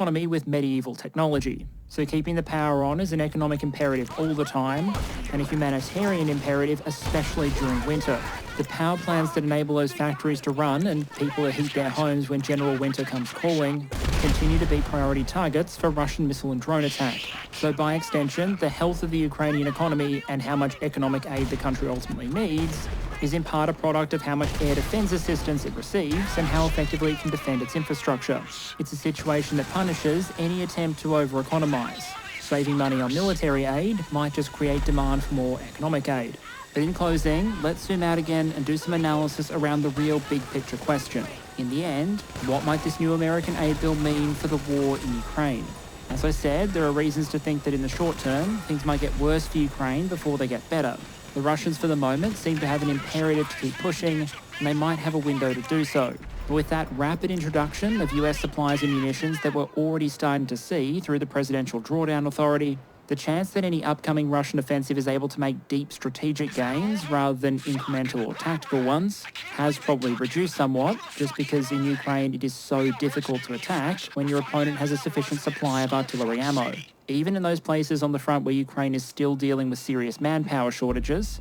economy with medieval technology. So keeping the power on is an economic imperative all the time, and a humanitarian imperative, especially during winter. The power plants that enable those factories to run and people to heat their homes when general winter comes calling continue to be priority targets for Russian missile and drone attack. So by extension, the health of the Ukrainian economy and how much economic aid the country ultimately needs is in part a product of how much air defence assistance it receives and how effectively it can defend its infrastructure. It's a situation that punishes any attempt to over-economise. Saving money on military aid might just create demand for more economic aid. But in closing, let's zoom out again and do some analysis around the real big picture question. In the end, what might this new American aid bill mean for the war in Ukraine? As I said, there are reasons to think that in the short term, things might get worse for Ukraine before they get better. The Russians for the moment seem to have an imperative to keep pushing, and they might have a window to do so. But with that rapid introduction of US supplies and munitions that we're already starting to see through the Presidential Drawdown Authority, the chance that any upcoming Russian offensive is able to make deep strategic gains rather than incremental or tactical ones has probably reduced somewhat, just because in Ukraine it is so difficult to attack when your opponent has a sufficient supply of artillery ammo. Even in those places on the front where Ukraine is still dealing with serious manpower shortages,